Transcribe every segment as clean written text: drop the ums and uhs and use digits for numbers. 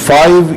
5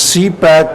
CPEC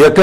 1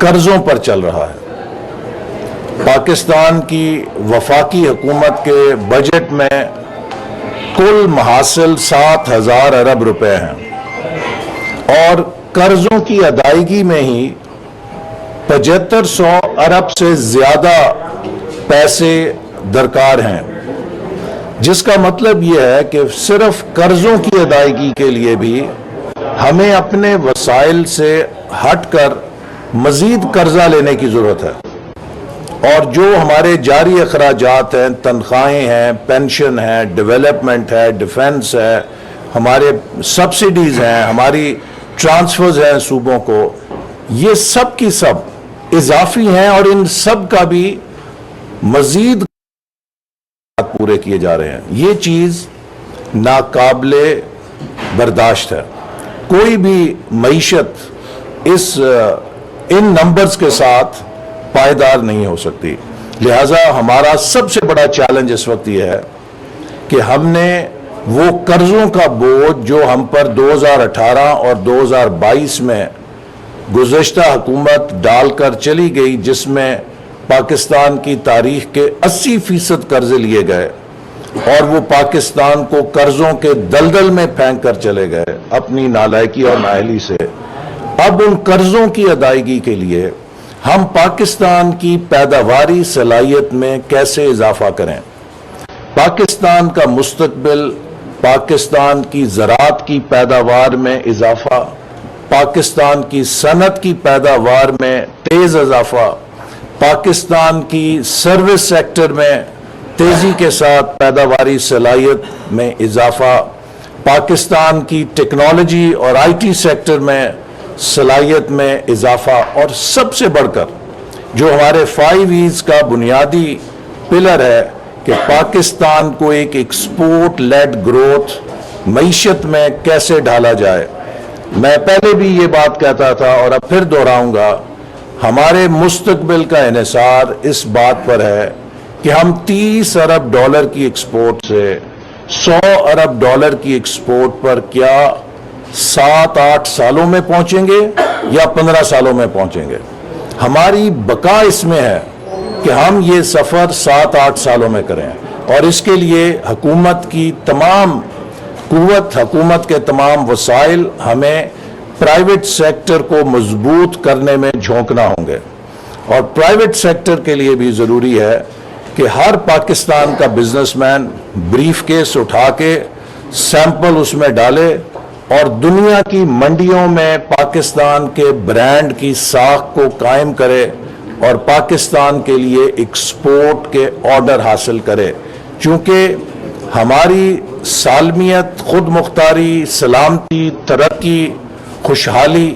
قرضوں پر چل رہا ہے. پاکستان کی وفاقی حکومت کے بجٹ میں کل محاصل 7,000 ارب روپے ہیں اور قرضوں کی ادائیگی میں ہی 7500 ارب سے زیادہ پیسے درکار ہیں، جس کا مطلب یہ ہے کہ صرف قرضوں کی ادائیگی کے لیے بھی ہمیں اپنے وسائل سے ہٹ کر مزید قرضہ لینے کی ضرورت ہے. اور جو ہمارے جاری اخراجات ہیں، تنخواہیں ہیں، پینشن ہے، ڈیولپمنٹ ہے، ڈیفنس ہے، ہمارے سبسڈیز ہیں، ہماری ٹرانسفرز ہیں صوبوں کو، یہ سب کی سب اضافی ہیں اور ان سب کا بھی مزید پورے کیے جا رہے ہیں. یہ چیز ناقابل برداشت ہے. کوئی بھی معیشت ان نمبرز کے ساتھ پائیدار نہیں ہو سکتی. لہٰذا ہمارا سب سے بڑا چیلنج اس وقت یہ ہے کہ ہم نے وہ قرضوں کا بوجھ جو ہم پر 2018 اور 2022 میں گزشتہ حکومت ڈال کر چلی گئی، جس میں پاکستان کی تاریخ کے 80% قرضے لیے گئے اور وہ پاکستان کو قرضوں کے دلدل میں پھینک کر چلے گئے اپنی نالائکی اور نااہلی سے. اب ان قرضوں کی ادائیگی کے لیے ہم پاکستان کی پیداواری صلاحیت میں کیسے اضافہ کریں؟ پاکستان کا مستقبل، پاکستان کی زراعت کی پیداوار میں اضافہ، پاکستان کی صنعت کی پیداوار میں تیز اضافہ، پاکستان کی سروس سیکٹر میں تیزی کے ساتھ پیداواری صلاحیت میں اضافہ، پاکستان کی ٹیکنالوجی اور آئی ٹی سیکٹر میں صلاحیت میں اضافہ، اور سب سے بڑھ کر جو ہمارے 5 E's کا بنیادی پلر ہے کہ پاکستان کو ایک ایکسپورٹ لیڈ گروتھ معیشت میں کیسے ڈھالا جائے. میں پہلے بھی یہ بات کہتا تھا اور اب پھر دہراؤں گا، ہمارے مستقبل کا انحصار اس بات پر ہے کہ ہم 30 ارب ڈالر کی ایکسپورٹ سے 100 ارب ڈالر کی ایکسپورٹ پر کیا 7-8 سالوں میں پہنچیں گے یا 15 سالوں میں پہنچیں گے. ہماری بقا اس میں ہے کہ ہم یہ سفر 7-8 سالوں میں کریں، اور اس کے لیے حکومت کی تمام قوت، حکومت کے تمام وسائل ہمیں پرائیویٹ سیکٹر کو مضبوط کرنے میں جھونکنا ہوں گے. اور پرائیویٹ سیکٹر کے لیے بھی ضروری ہے کہ ہر پاکستان کا بزنس مین بریف کیس اٹھا کے سیمپل اس میں ڈالے اور دنیا کی منڈیوں میں پاکستان کے برانڈ کی ساکھ کو قائم کرے اور پاکستان کے لیے ایکسپورٹ کے آرڈر حاصل کرے. چونکہ ہماری سالمیت، خود مختاری، سلامتی، ترقی، خوشحالی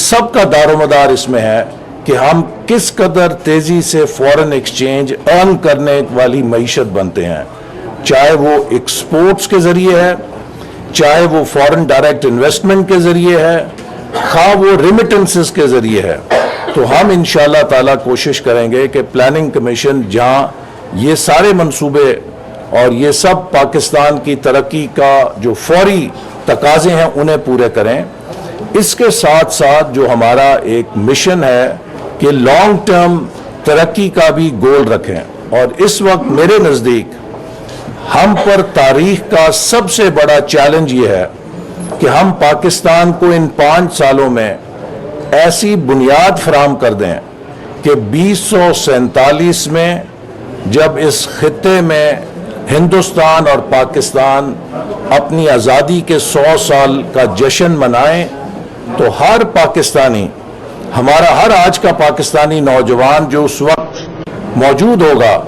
سب کا دار و مدار اس میں ہے کہ ہم کس قدر تیزی سے فورن ایکسچینج ارن کرنے والی معیشت بنتے ہیں، چاہے وہ ایکسپورٹس کے ذریعے ہے، چاہے وہ فورن ڈائریکٹ انویسٹمنٹ کے ذریعے ہے، خواہ وہ ریمیٹنسز کے ذریعے ہے. تو ہم انشاءاللہ تعالی کوشش کریں گے کہ پلاننگ کمیشن جہاں یہ سارے منصوبے اور یہ سب پاکستان کی ترقی کا جو فوری تقاضے ہیں انہیں پورے کریں. اس کے ساتھ ساتھ جو ہمارا ایک مشن ہے کہ لانگ ٹرم ترقی کا بھی گول رکھیں. اور اس وقت میرے نزدیک ہم پر تاریخ کا سب سے بڑا چیلنج یہ ہے کہ ہم پاکستان کو ان 5 سالوں میں ایسی بنیاد فراہم کر دیں کہ 2047 میں جب اس خطے میں ہندوستان اور پاکستان اپنی آزادی کے 100 سال کا جشن منائیں تو ہر پاکستانی، ہمارا ہر آج کا پاکستانی نوجوان جو اس وقت موجود ہوگا،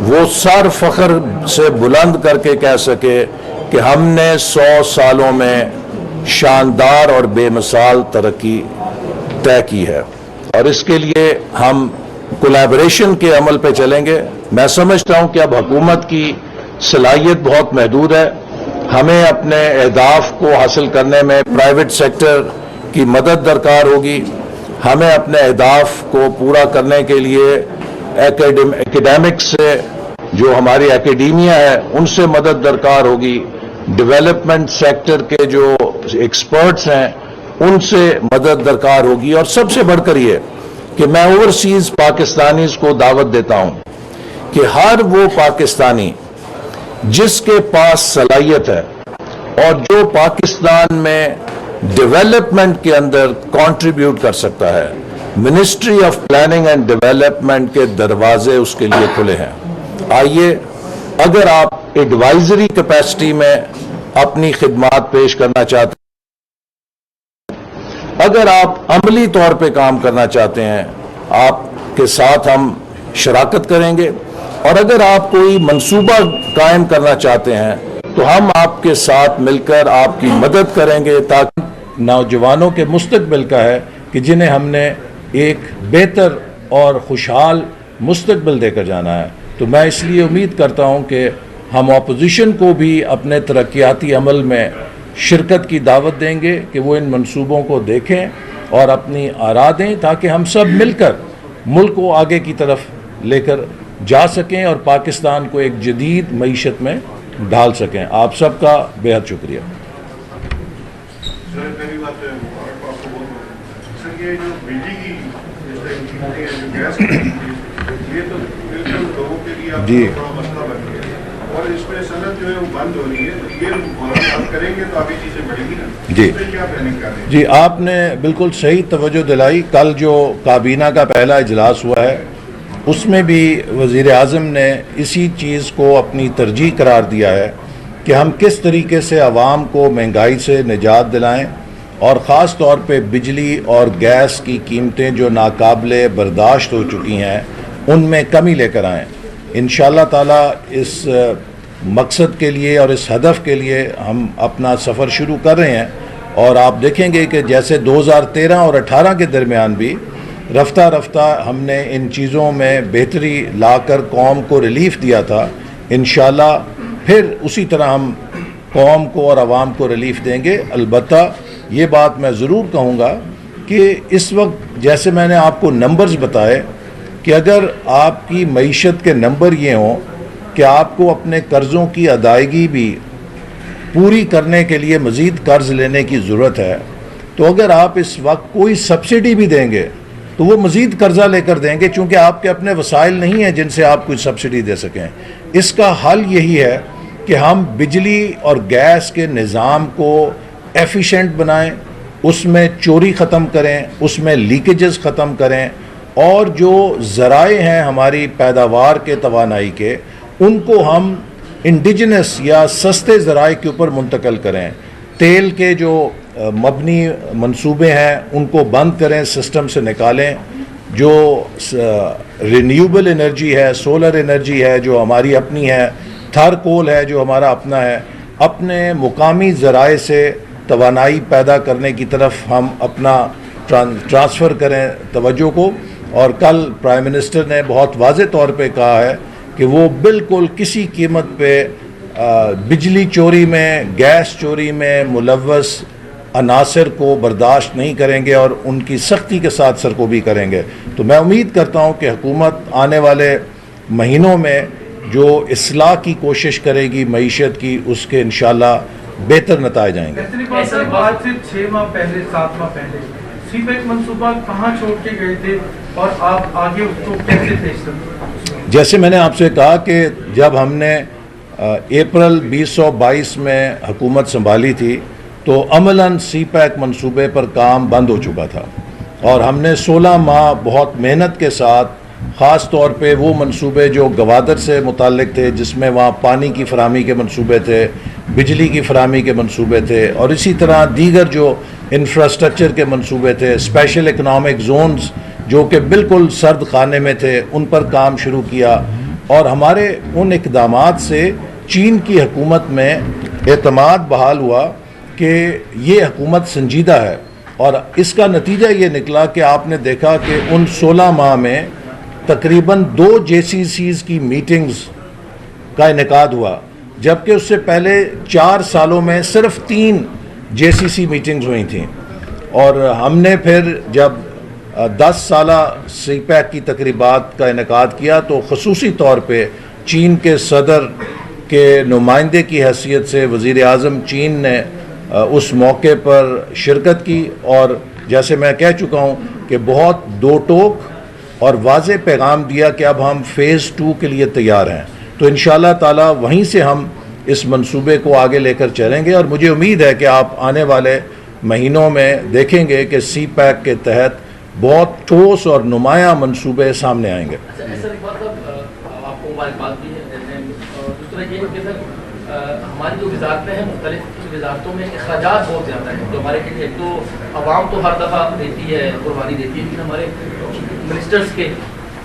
وہ سر فخر سے بلند کر کے کہہ سکے کہ ہم نے 100 سالوں میں شاندار اور بے مثال ترقی طے کی ہے. اور اس کے لیے ہم کولیبریشن کے عمل پہ چلیں گے. میں سمجھتا ہوں کہ اب حکومت کی صلاحیت بہت محدود ہے. ہمیں اپنے اہداف کو حاصل کرنے میں پرائیویٹ سیکٹر کی مدد درکار ہوگی. ہمیں اپنے اہداف کو پورا کرنے کے لیے ایکیڈیمکس سے، جو ہماری اکیڈیمیا ہے، ان سے مدد درکار ہوگی. ڈیولپمنٹ سیکٹر کے جو ایکسپرٹس ہیں ان سے مدد درکار ہوگی. اور سب سے بڑھ کر یہ کہ میں اوورسیز پاکستانیز کو دعوت دیتا ہوں کہ ہر وہ پاکستانی جس کے پاس صلاحیت ہے اور جو پاکستان میں ڈیولپمنٹ کے اندر کنٹریبیوٹ کر سکتا ہے، ministry of planning and development کے دروازے اس کے لیے کھلے ہیں۔ آئیے، اگر آپ ایڈوائزری کیپیسٹی میں اپنی خدمات پیش کرنا چاہتے ہیں، اگر آپ عملی طور پہ کام کرنا چاہتے ہیں، آپ کے ساتھ ہم شراکت کریں گے، اور اگر آپ کوئی منصوبہ قائم کرنا چاہتے ہیں تو ہم آپ کے ساتھ مل کر آپ کی مدد کریں گے، تاکہ نوجوانوں کے مستقبل کا ہے کہ جنہیں ہم نے ایک بہتر اور خوشحال مستقبل دے کر جانا ہے۔ تو میں اس لیے امید کرتا ہوں کہ ہم اپوزیشن کو بھی اپنے ترقیاتی عمل میں شرکت کی دعوت دیں گے کہ وہ ان منصوبوں کو دیکھیں اور اپنی آراء دیں، تاکہ ہم سب مل کر ملک کو آگے کی طرف لے کر جا سکیں اور پاکستان کو ایک جدید معیشت میں ڈال سکیں۔ آپ سب کا بے حد شکریہ۔ یہ جو بجلی کی گیس یہ تو بالکل لوگوں کے لیے بڑا مسئلہ بن گیا ہے، اور اس میں صنعت جو ہے وہ بند ہو رہی ہے، یہ آپ کریں گے تو آگے چیزیں بڑھیں گی نا؟ جی کیا پلاننگ کر رہے ہیں؟ جی، آپ نے بالکل صحیح توجہ دلائی۔ کل جو کابینہ کا پہلا اجلاس ہوا ہے، اس میں بھی وزیر اعظم نے اسی چیز کو اپنی ترجیح قرار دیا ہے کہ ہم کس طریقے سے عوام کو مہنگائی سے نجات دلائیں، اور خاص طور پہ بجلی اور گیس کی قیمتیں جو ناقابل برداشت ہو چکی ہیں ان میں کمی لے کر آئیں۔ انشاءاللہ تعالیٰ اس مقصد کے لیے اور اس ہدف کے لیے ہم اپنا سفر شروع کر رہے ہیں، اور آپ دیکھیں گے کہ جیسے 2013 اور 18 کے درمیان بھی رفتہ رفتہ ہم نے ان چیزوں میں بہتری لا کر قوم کو ریلیف دیا تھا، انشاءاللہ پھر اسی طرح ہم قوم کو اور عوام کو ریلیف دیں گے۔ البتہ یہ بات میں ضرور کہوں گا کہ اس وقت جیسے میں نے آپ کو نمبرز بتائے کہ اگر آپ کی معیشت کے نمبر یہ ہوں کہ آپ کو اپنے قرضوں کی ادائیگی بھی پوری کرنے کے لیے مزید قرض لینے کی ضرورت ہے، تو اگر آپ اس وقت کوئی سبسڈی بھی دیں گے تو وہ مزید قرضہ لے کر دیں گے، چونکہ آپ کے اپنے وسائل نہیں ہیں جن سے آپ کوئی سبسڈی دے سکیں۔ اس کا حل یہی ہے کہ ہم بجلی اور گیس کے نظام کو ایفیشینٹ بنائیں، اس میں چوری ختم کریں، اس میں لیکیجز ختم کریں، اور جو ذرائع ہیں ہماری پیداوار کے توانائی کے، ان کو ہم انڈیجنس یا سستے ذرائع کے اوپر منتقل کریں۔ تیل کے جو مبنی منصوبے ہیں ان کو بند کریں، سسٹم سے نکالیں۔ جو رینیوبل انرجی ہے، سولر انرجی ہے جو ہماری اپنی ہے، تھر کول ہے جو ہمارا اپنا ہے، اپنے مقامی ذرائع سے توانائی پیدا کرنے کی طرف ہم اپنا ٹرانسفر کریں توجہ کو۔ اور کل پرائم منسٹر نے بہت واضح طور پہ کہا ہے کہ وہ بالکل کسی قیمت پہ بجلی چوری میں، گیس چوری میں ملوث عناصر کو برداشت نہیں کریں گے، اور ان کی سختی کے ساتھ سرکوبی کریں گے۔ تو میں امید کرتا ہوں کہ حکومت آنے والے مہینوں میں جو اصلاح کی کوشش کرے گی معیشت کی، اس کے انشاءاللہ بہتر نتائج آئیں گے۔ ایسا بات سے 6 ماہ پہلے 7 ماہ پہلے سی پیک منصوبہ کہاں چھوڑ کے گئے تھے اور آپ آگے اس کو کیسے پیش کرتے ہیں؟ جیسے میں نے آپ سے کہا کہ جب ہم نے اپریل 2022 میں حکومت سنبھالی تھی تو عملاً سی پیک منصوبے پر کام بند ہو چکا تھا، اور ہم نے 16 ماہ بہت محنت کے ساتھ، خاص طور پہ وہ منصوبے جو گوادر سے متعلق تھے، جس میں وہاں پانی کی فراہمی کے منصوبے تھے، بجلی کی فراہمی کے منصوبے تھے، اور اسی طرح دیگر جو انفراسٹرکچر کے منصوبے تھے، اسپیشل اکنامک زونز جو کہ بالکل سرد خانے میں تھے، ان پر کام شروع کیا۔ اور ہمارے ان اقدامات سے چین کی حکومت میں اعتماد بحال ہوا کہ یہ حکومت سنجیدہ ہے، اور اس کا نتیجہ یہ نکلا کہ آپ نے دیکھا کہ ان 16 ماہ میں تقریباً 2 JCCs کی میٹنگز کا انعقاد ہوا، جبکہ اس سے پہلے 4 سالوں میں صرف 3 JCC میٹنگز ہوئی تھیں۔ اور ہم نے پھر جب 10 سالہ سی پیک کی تقریبات کا انعقاد کیا تو خصوصی طور پہ چین کے صدر کے نمائندے کی حیثیت سے وزیر اعظم چین نے اس موقع پر شرکت کی، اور جیسے میں کہہ چکا ہوں کہ بہت دو ٹوک اور واضح پیغام دیا کہ اب ہم فیز 2 کے لیے تیار ہیں، تو انشاءاللہ تعالی وہیں سے ہم اس منصوبے کو آگے لے کر چلیں گے، اور مجھے امید ہے کہ آپ آنے والے مہینوں میں دیکھیں گے کہ سی پیک کے تحت بہت ٹھوس اور نمایاں منصوبے سامنے آئیں گے۔ سر ایک بات آپ کو مبارکباد بھی ہے، دوسرا یہ ہے کہ سر ہماری جو وزارتیں ہیں مختلف وزارتوں میں اخراجات بہت زیادہ ہیں، جو ہمارے کے لیے ایک تو عوام تو ہر دفعہ دیتی ہے، قربانی دیتی ہے، لیکن ہمارے منسٹرز کے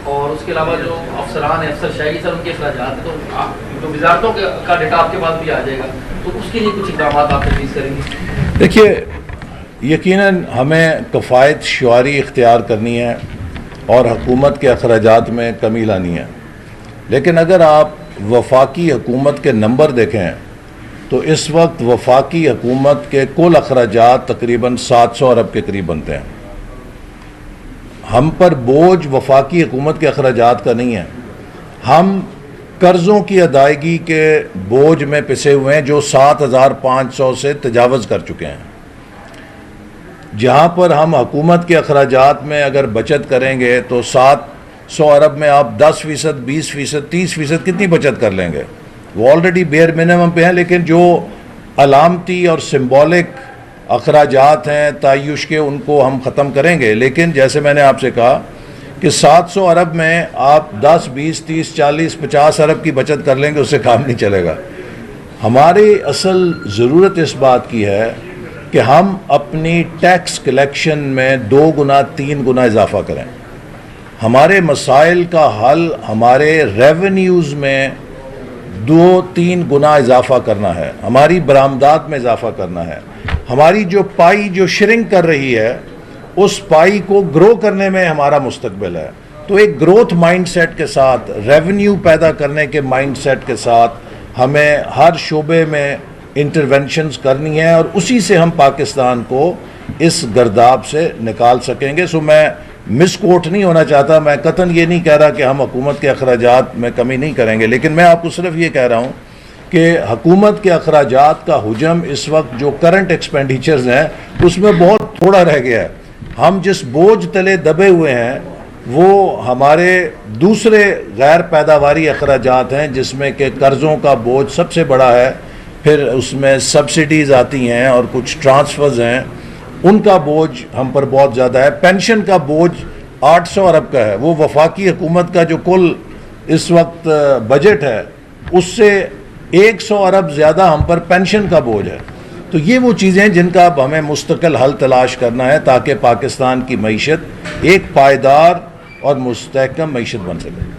اور اس کے علاوہ جو افسران ہیں، افسر شاہی سر، ان کے اخراجات ہیں، تو جو وزارتوں کا ڈیٹا آپ کے پاس بھی آ جائے گا، تو اس کے لیے کچھ اقدامات آپ تجویز کریں گے؟ دیکھیے، یقیناً ہمیں کفایت شعاری اختیار کرنی ہے اور حکومت کے اخراجات میں کمی لانی ہے، لیکن اگر آپ وفاقی حکومت کے نمبر دیکھیں تو اس وقت وفاقی حکومت کے کل اخراجات تقریباً 700 ارب کے قریب بنتے ہیں۔ ہم پر بوجھ وفاقی حکومت کے اخراجات کا نہیں ہے، ہم قرضوں کی ادائیگی کے بوجھ میں پسے ہوئے ہیں جو 7500 سے تجاوز کر چکے ہیں۔ جہاں پر ہم حکومت کے اخراجات میں اگر بچت کریں گے تو 700 ارب میں آپ 10%، 20%، 30% کتنی بچت کر لیں گے؟ وہ آلریڈی بیئر منیمم پہ ہیں، لیکن جو علامتی اور سمبولک اخراجات ہیں تعیش کے، ان کو ہم ختم کریں گے۔ لیکن جیسے میں نے آپ سے کہا کہ 700 ارب میں آپ 10، 20، 30، 40، 50 ارب کی بچت کر لیں گے، اس سے کام نہیں چلے گا۔ ہماری اصل ضرورت اس بات کی ہے کہ ہم اپنی ٹیکس کلیکشن میں 2 گنا 3 گنا اضافہ کریں۔ ہمارے مسائل کا حل ہمارے ریونیوز میں 2-3 گنا اضافہ کرنا ہے، ہماری برآمدات میں اضافہ کرنا ہے۔ ہماری جو پائی جو شرنک کر رہی ہے، اس پائی کو گرو کرنے میں ہمارا مستقبل ہے۔ تو ایک گروتھ مائنڈ سیٹ کے ساتھ، ریونیو پیدا کرنے کے مائنڈ سیٹ کے ساتھ ہمیں ہر شعبے میں انٹرونشنز کرنی ہے، اور اسی سے ہم پاکستان کو اس گرداب سے نکال سکیں گے۔ سو میں مس کوٹ نہیں ہونا چاہتا، میں قطعاً یہ نہیں کہہ رہا کہ ہم حکومت کے اخراجات میں کمی نہیں کریں گے، لیکن میں آپ کو صرف یہ کہہ رہا ہوں کہ حکومت کے اخراجات کا حجم اس وقت جو کرنٹ ایکسپینڈیچرز ہیں اس میں بہت تھوڑا رہ گیا ہے۔ ہم جس بوجھ تلے دبے ہوئے ہیں وہ ہمارے دوسرے غیر پیداواری اخراجات ہیں، جس میں کہ قرضوں کا بوجھ سب سے بڑا ہے، پھر اس میں سبسڈیز آتی ہیں اور کچھ ٹرانسفرز ہیں، ان کا بوجھ ہم پر بہت زیادہ ہے۔ پینشن کا بوجھ 800 ارب کا ہے، وہ وفاقی حکومت کا جو کل اس وقت بجٹ ہے اس سے 100 ارب زیادہ ہم پر پینشن کا بوجھ ہے۔ تو یہ وہ چیزیں ہیں جن کا اب ہمیں مستقل حل تلاش کرنا ہے تاکہ پاکستان کی معیشت ایک پائیدار اور مستحکم معیشت بن سکے۔